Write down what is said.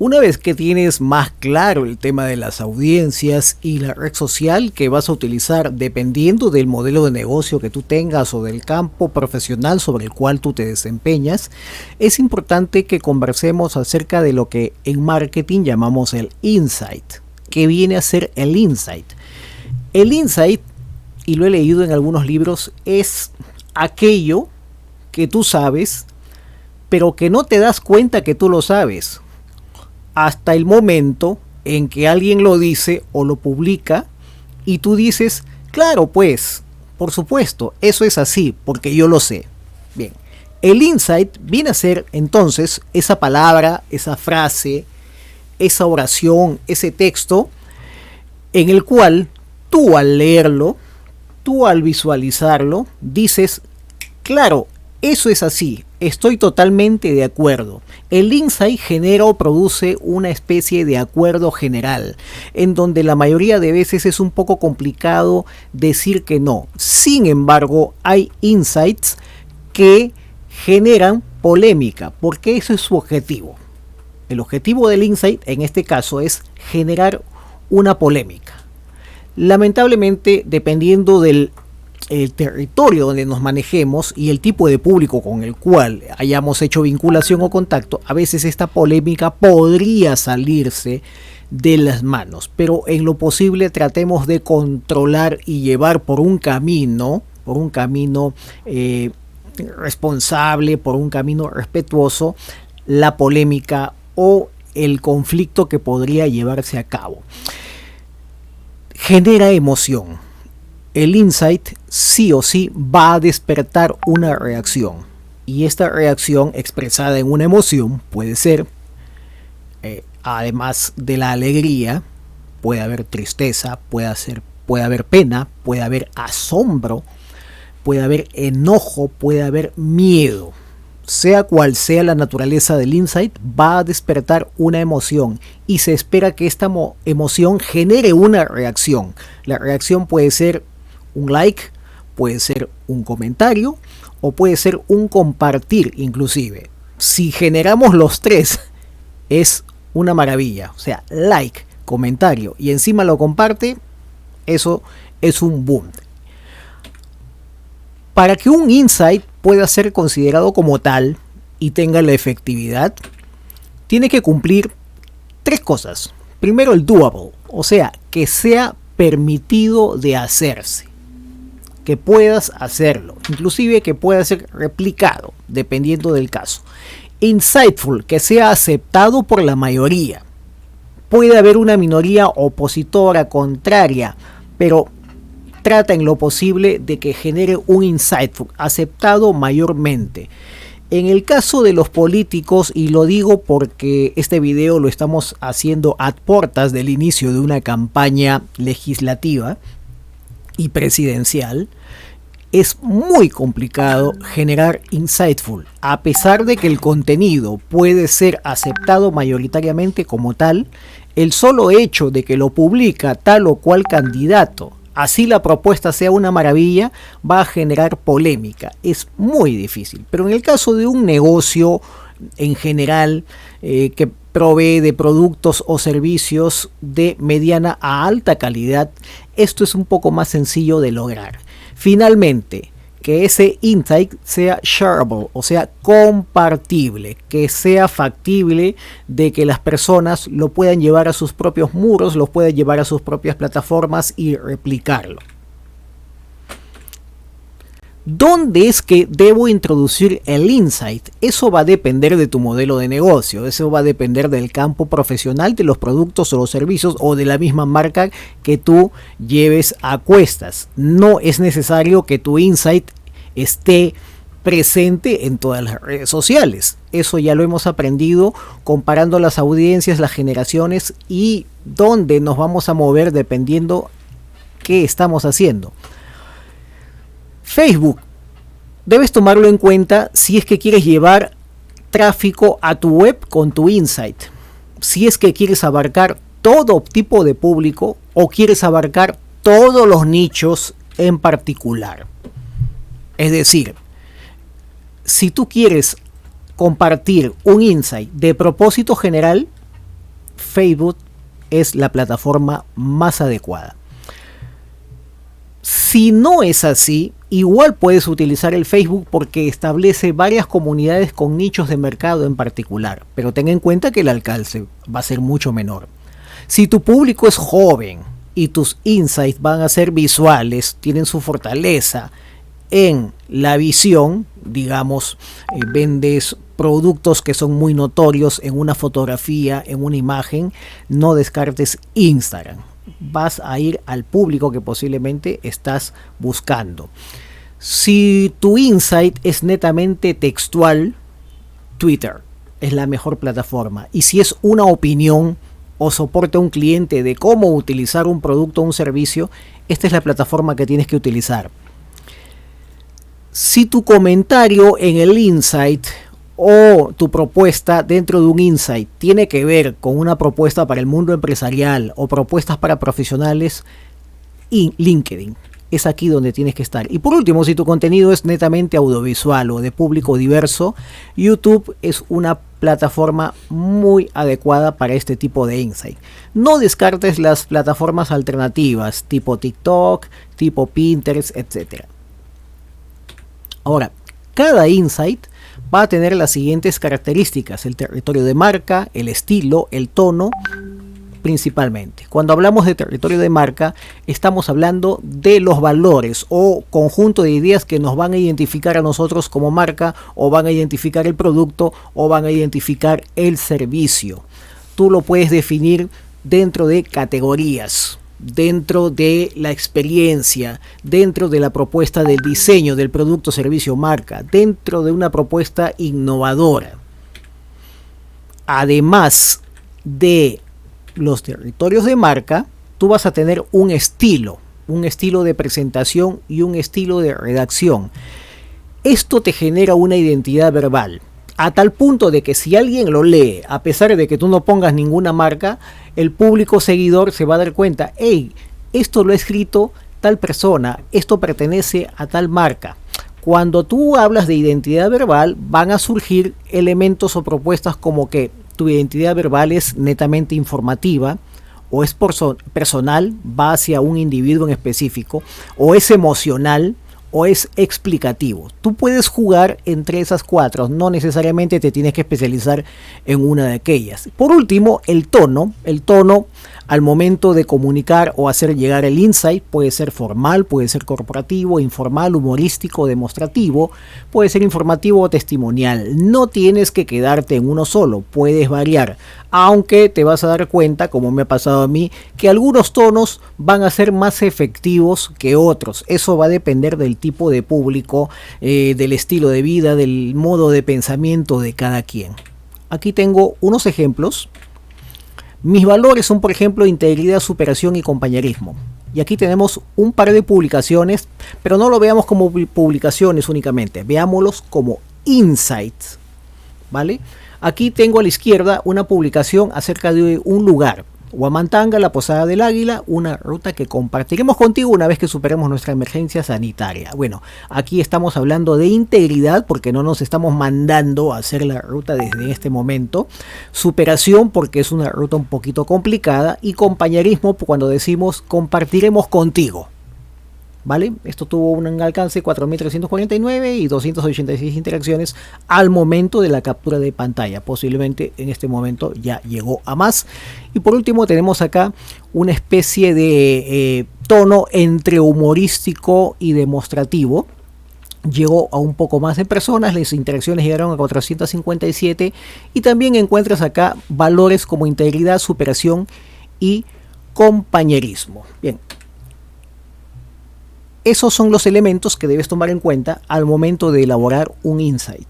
Una vez que tienes más claro el tema de las audiencias y la red social que vas a utilizar dependiendo del modelo de negocio que tú tengas o del campo profesional sobre el cual tú te desempeñas, es importante que conversemos acerca de lo que en marketing llamamos el insight. ¿Qué viene a ser el insight? El insight, y lo he leído en algunos libros, es aquello que tú sabes, pero que no te das cuenta que tú lo sabes hasta el momento en que alguien lo dice o lo publica y tú dices, claro, pues, por supuesto, eso es así, porque yo lo sé. Bien, el insight viene a ser entonces esa palabra, esa frase, esa oración, ese texto en el cual tú al leerlo, tú al visualizarlo, dices, claro, eso es así, estoy totalmente de acuerdo. El insight genera o produce una especie de acuerdo general, en donde la mayoría de veces es un poco complicado decir que no. Sin embargo, hay insights que generan polémica, porque ese es su objetivo. El objetivo del insight en este caso es generar una polémica. Lamentablemente, dependiendo del el territorio donde nos manejemos y el tipo de público con el cual hayamos hecho vinculación o contacto, a veces esta polémica podría salirse de las manos, pero en lo posible tratemos de controlar y llevar por un camino responsable, por un camino respetuoso, la polémica o el conflicto que podría llevarse a cabo. Genera emoción. El insight sí o sí va a despertar una reacción, y esta reacción expresada en una emoción puede ser, además de la alegría, puede haber tristeza, puede haber pena, puede haber asombro, puede haber enojo, puede haber miedo. Sea cual sea la naturaleza del insight, va a despertar una emoción y se espera que esta emoción genere una reacción. La reacción puede ser un like, puede ser un comentario o puede ser un compartir inclusive. Si generamos los tres es una maravilla. O sea, like, comentario y encima lo comparte, eso es un boom. Para que un insight pueda ser considerado como tal y tenga la efectividad, tiene que cumplir tres cosas. Primero, el doable, o sea, que sea permitido de hacerse, que puedas hacerlo, inclusive que pueda ser replicado, dependiendo del caso. Insightful, que sea aceptado por la mayoría. Puede haber una minoría opositora, contraria, pero trata en lo posible de que genere un insightful, aceptado mayormente. En el caso de los políticos, y lo digo porque este video lo estamos haciendo a puertas del inicio de una campaña legislativa y presidencial, es muy complicado generar insightful, a pesar de que el contenido puede ser aceptado mayoritariamente como tal. El solo hecho de que lo publica tal o cual candidato, así la propuesta sea una maravilla, va a generar polémica. Es muy difícil, pero en el caso de un negocio en general que provee de productos o servicios de mediana a alta calidad, esto es un poco más sencillo de lograr. Finalmente, que ese insight sea shareable, o sea, compartible, que sea factible de que las personas lo puedan llevar a sus propios muros, lo puedan llevar a sus propias plataformas y replicarlo. ¿Dónde es que debo introducir el insight? Eso va a depender de tu modelo de negocio, eso va a depender del campo profesional, de los productos o los servicios o de la misma marca que tú lleves a cuestas. No es necesario que tu insight esté presente en todas las redes sociales. Eso ya lo hemos aprendido comparando las audiencias, las generaciones y dónde nos vamos a mover dependiendo qué estamos haciendo. Facebook, debes tomarlo en cuenta si es que quieres llevar tráfico a tu web con tu insight. Si es que quieres abarcar todo tipo de público o quieres abarcar todos los nichos en particular. Es decir, si tú quieres compartir un insight de propósito general, Facebook es la plataforma más adecuada. Si no es así, igual puedes utilizar el Facebook porque establece varias comunidades con nichos de mercado en particular, pero ten en cuenta que el alcance va a ser mucho menor. Si tu público es joven y tus insights van a ser visuales, tienen su fortaleza en la visión, digamos, vendes productos que son muy notorios en una fotografía, en una imagen, no descartes Instagram. Vas a ir al público que posiblemente estás buscando. Si tu insight es netamente textual, Twitter es la mejor plataforma. Y si es una opinión o soporte a un cliente de cómo utilizar un producto o un servicio, esta es la plataforma que tienes que utilizar. Si tu comentario en el insight o tu propuesta dentro de un insight tiene que ver con una propuesta para el mundo empresarial o propuestas para profesionales, y LinkedIn es aquí donde tienes que estar. Y por último, si tu contenido es netamente audiovisual o de público diverso, YouTube es una plataforma muy adecuada para este tipo de insight. No descartes las plataformas alternativas tipo TikTok, tipo Pinterest, etc. Ahora, cada insight va a tener las siguientes características: el territorio de marca, el estilo, el tono, principalmente. Cuando hablamos de territorio de marca, estamos hablando de los valores o conjunto de ideas que nos van a identificar a nosotros como marca, o van a identificar el producto, o van a identificar el servicio. Tú lo puedes definir dentro de categorías, dentro de la experiencia, dentro de la propuesta del diseño del producto, servicio, marca, dentro de una propuesta innovadora. Además de los territorios de marca, tú vas a tener un estilo de presentación y un estilo de redacción. Esto te genera una identidad verbal, a tal punto de que si alguien lo lee, a pesar de que tú no pongas ninguna marca, el público seguidor se va a dar cuenta: hey, esto lo ha escrito tal persona, esto pertenece a tal marca. Cuando tú hablas de identidad verbal, van a surgir elementos o propuestas como que tu identidad verbal es netamente informativa, o es personal, va hacia un individuo en específico, o es emocional, o es explicativo. Tú puedes jugar entre esas cuatro, no necesariamente te tienes que especializar en una de aquellas. Por último, el tono al momento de comunicar o hacer llegar el insight puede ser formal, puede ser corporativo, informal, humorístico, demostrativo, puede ser informativo o testimonial. No tienes que quedarte en uno solo, puedes variar, aunque te vas a dar cuenta, como me ha pasado a mí, que algunos tonos van a ser más efectivos que otros. Eso va a depender del tipo de público, del estilo de vida, del modo de pensamiento de cada quien. Aquí tengo unos ejemplos. Mis valores son, por ejemplo, integridad, superación y compañerismo. Y aquí tenemos un par de publicaciones, pero no lo veamos como publicaciones únicamente, veámoslos como insights, ¿vale? Aquí tengo a la izquierda una publicación acerca de un lugar, Huamantanga, la Posada del Águila, una ruta que compartiremos contigo una vez que superemos nuestra emergencia sanitaria. Bueno, aquí estamos hablando de integridad porque no nos estamos mandando a hacer la ruta desde este momento. Superación porque es una ruta un poquito complicada. Y compañerismo cuando decimos compartiremos contigo. ¿Vale? Esto tuvo un alcance de 4.349 y 286 interacciones al momento de la captura de pantalla. Posiblemente en este momento ya llegó a más. Y por último tenemos acá una especie de tono entre humorístico y demostrativo. Llegó a un poco más de personas, las interacciones llegaron a 457 y también encuentras acá valores como integridad, superación y compañerismo. Bien. Esos son los elementos que debes tomar en cuenta al momento de elaborar un insight.